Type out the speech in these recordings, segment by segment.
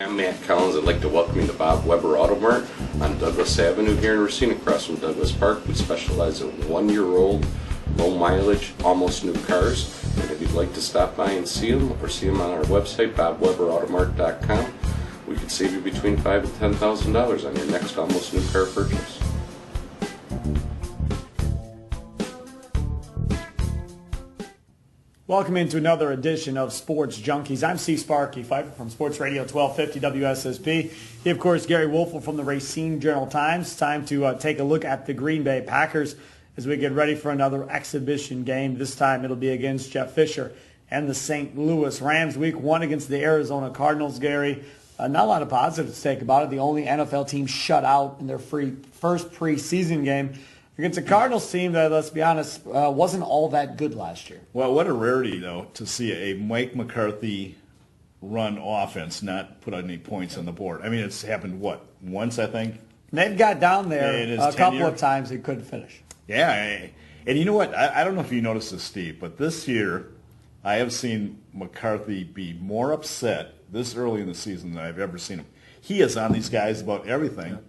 I'm Matt Collins. I'd like to welcome you to Bob Weber Auto Mart on Douglas Avenue here in Racine, across from Douglas Park. We specialize in 1-year-old, low mileage, almost new cars. And if you'd like to stop by and see them, or see them on our website, bobweberautomart.com, we could save you between $5,000 and $10,000 on your next almost new car purchase. Welcome into another edition of Sports Junkies. I'm Sparky, Fifer from Sports Radio 1250 WSSP. He, of course, Gery Woelfel from the Racine Journal-Times. It's time to take a look at the Green Bay Packers as we get ready for another exhibition game. This time it'll be against Jeff Fisher and the St. Louis Rams. Week 1 against the Arizona Cardinals, Gery. Not a lot of positives to take about it. The only NFL team shut out in their first preseason game against a Cardinals team that, let's be honest, wasn't all that good last year. Well, what a rarity, though, to see a Mike McCarthy run offense not put any points on the board. I mean, it's happened, once, I think? They've got down there a couple of times they couldn't finish. Yeah, and you know what? I don't know if you noticed this, Steve, but this year I have seen McCarthy be more upset this early in the season than I've ever seen him. He is on these guys about everything. Yeah.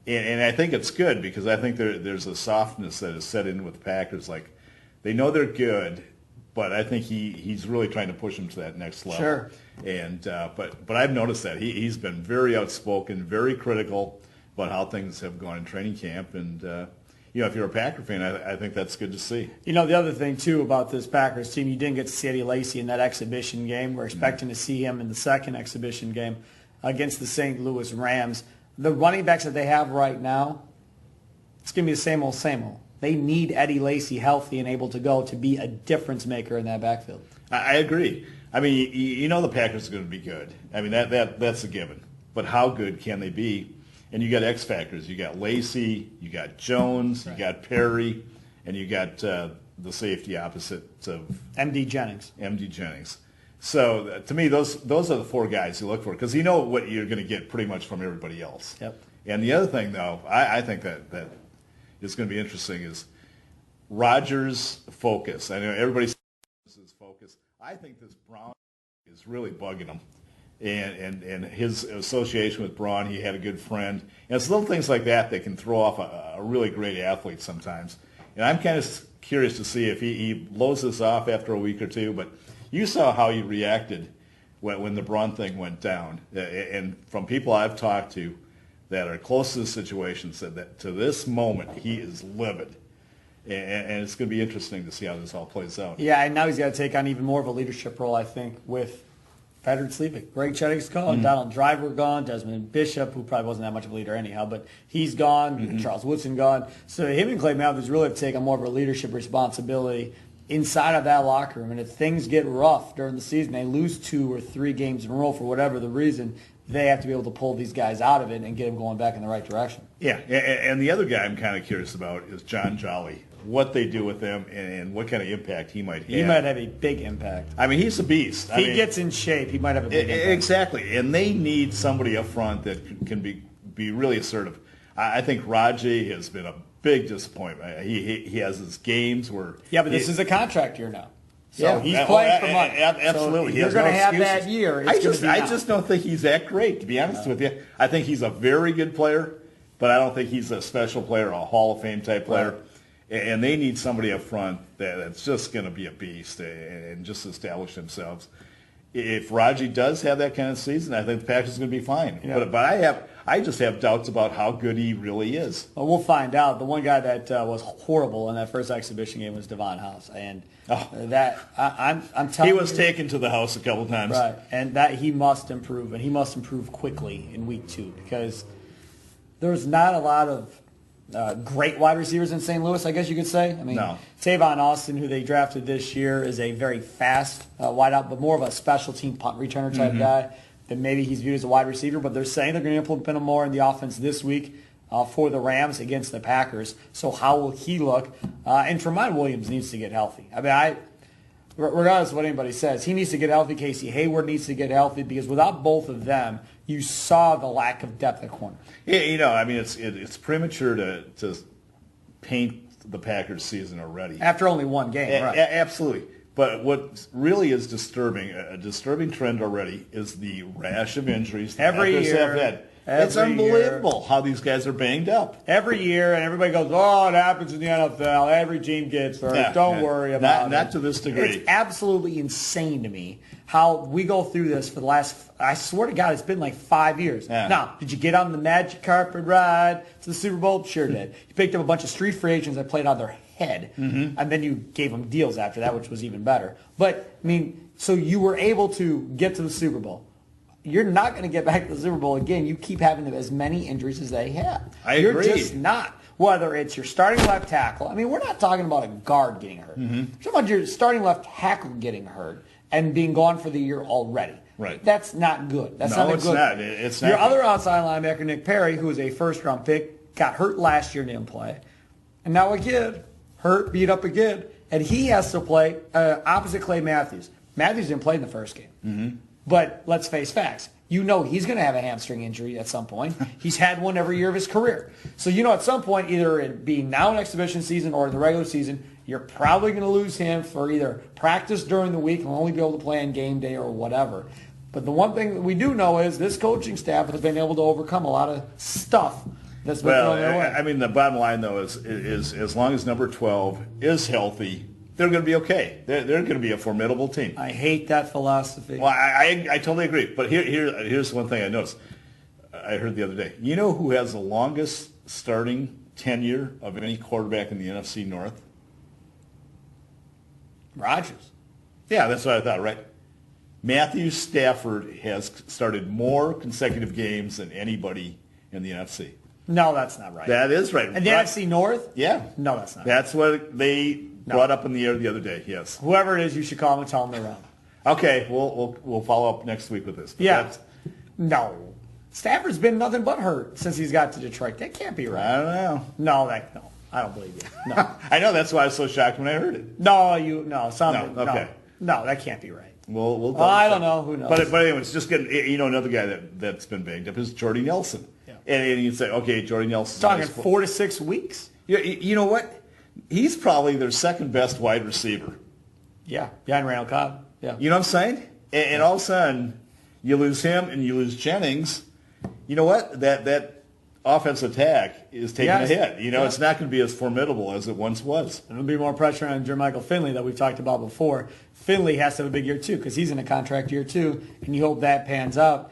And I think it's good because I think there's a softness that is set in with the Packers. Like, they know they're good, but I think he's really trying to push them to that next level. Sure. And but I've noticed that he's been very outspoken, very critical about how things have gone in training camp. And if you're a Packer fan, I think that's good to see. You know, the other thing too about this Packers team, you didn't get to see Eddie Lacy in that exhibition game. We're expecting to see him in the second exhibition game against the St. Louis Rams. The running backs that they have right now, it's going to be the same old, same old. They need Eddie Lacy healthy and able to go to be a difference maker in that backfield. I agree. I mean, you know the Packers are going to be good. I mean, that's a given. But how good can they be? And you got X factors. You got Lacy, you got Jones, right. You got Perry, and you got the safety opposite of M.D. Jennings. So to me, those are the four guys you look for because you know what you're going to get pretty much from everybody else. Yep. And the other thing, though, I think that is going to be interesting is Rodgers' focus. I know everybody says his focus. I think this Brown is really bugging him, and his association with Braun. He had a good friend, and it's little things like that can throw off a really great athlete sometimes. And I'm kind of curious to see if he blows this off after a week or two, but. You saw how he reacted when the Braun thing went down. And from people I've talked to that are close to the situation said that to this moment he is livid. And it's going to be interesting to see how this all plays out. Yeah, and now he's got to take on even more of a leadership role, I think, with Frederick sleeping. Greg Cheddick's gone, Donald Driver gone, Desmond Bishop, who probably wasn't that much of a leader anyhow, but he's gone, Charles Woodson gone. So him and Clay Matthews really have to take on more of a leadership responsibility inside of that locker room. And if things get rough during the season, they lose 2 or 3 games in a row for whatever the reason, they have to be able to pull these guys out of it and get them going back in the right direction. Yeah, and the other guy I'm kind of curious about is John Jolly, what they do with him and what kind of impact he might have. He might have a big impact. I mean, he's a beast. If he gets in shape, he might have a big impact. Exactly, and they need somebody up front that can be really assertive. I think Raji has been a big disappointment. He has his games where but this is a contract year now. So he's playing for money. Absolutely. So you're going to have that year. I just don't think he's that great, to be honest with you. I think he's a very good player, but I don't think he's a special player, a Hall of Fame type player. Right. And they need somebody up front that's just going to be a beast and just establish themselves. If Raji does have that kind of season, I think the Packers are going to be fine. Yeah. But I just have doubts about how good he really is. Well, we'll find out. The one guy that was horrible in that first exhibition game was Devon House, and I'm telling you, he was taken to the house a couple times, right? And that he must improve, and he must improve quickly in week 2 because there's not a lot of great wide receivers in St. Louis, I guess you could say. I mean, Tavon Austin, who they drafted this year, is a very fast wideout, but more of a special team punt returner type guy. Then maybe he's viewed as a wide receiver, but they're saying they're going to implement him more in the offense this week for the Rams against the Packers. So how will he look? And Tremont Williams needs to get healthy. I mean, regardless of what anybody says, he needs to get healthy. Casey Hayward needs to get healthy because without both of them, you saw the lack of depth at corner. Yeah, I mean, it's premature to paint the Packers season already. After only one game, right. Absolutely. But what really is disturbing, a disturbing trend already, is the rash of injuries the Every Packers year. have had. It's unbelievable how these guys are banged up. Every year, and everybody goes, oh, it happens in the NFL. Every team gets hurt. Don't worry about it. Not to this degree. It's absolutely insane to me how we go through this for the last, I swear to God, it's been like 5 years. Yeah. Now, did you get on the magic carpet ride to the Super Bowl? Sure did. You picked up a bunch of street free agents that played on their head, and then you gave them deals after that, which was even better. But, I mean, so you were able to get to the Super Bowl. You're not going to get back to the Super Bowl again. You keep having as many injuries as they have. You're agree. just not. Whether it's your starting left tackle. I mean, we're not talking about a guard getting hurt. We're talking about your starting left tackle getting hurt and being gone for the year already. Right. That's not good. That's No, not a it's good. not. It's not Your good. other outside linebacker, Nick Perry, who was a first-round pick, got hurt last year and didn't play. And now again, hurt, beat up again. And he has to play opposite Clay Matthews. Matthews didn't play in the first game. But let's face facts. You know he's going to have a hamstring injury at some point. He's had one every year of his career. So you know at some point, either it being now an exhibition season or in the regular season, you're probably going to lose him for either practice during the week and only be able to play on game day or whatever. But the one thing that we do know is this coaching staff has been able to overcome a lot of stuff that's been thrown their way. I mean, the bottom line, though, is as long as number 12 is healthy, they're going to be okay. They're going to be a formidable team. I hate that philosophy. Well, I totally agree. But here's one thing I noticed. I heard the other day. You know who has the longest starting tenure of any quarterback in the NFC North? Rodgers. Yeah, that's what I thought, right? Matthew Stafford has started more consecutive games than anybody in the NFC. No, that's not right. That is right. And the NFC North? Yeah. No, that's not right. That's what they brought up in the air the other day, yes. Whoever it is, you should call them and tell them they're wrong. Okay, we'll follow up next week with this. But Yeah. No. Stafford's been nothing but hurt since he's got to Detroit. That can't be right. I don't know. No. I don't believe you. No. I know, that's why I was so shocked when I heard it. Something. No, okay. No, that can't be right. We'll I don't know. Who knows? But anyway, it's just getting, another guy that's been banged up is Jordy Nelson. Yeah. And you'd say, okay, Jordy Nelson. Talking 4 to 6 weeks? You know what? He's probably their second best wide receiver. Yeah. Behind Randall Cobb. Yeah. You know what I'm saying? And all of a sudden, you lose him and you lose Jennings. You know what? That offensive attack is taking a hit. It's not going to be as formidable as it once was. There'll be more pressure on Jermichael Finley that we've talked about before. Finley has to have a big year too because he's in a contract year too, and you hope that pans out.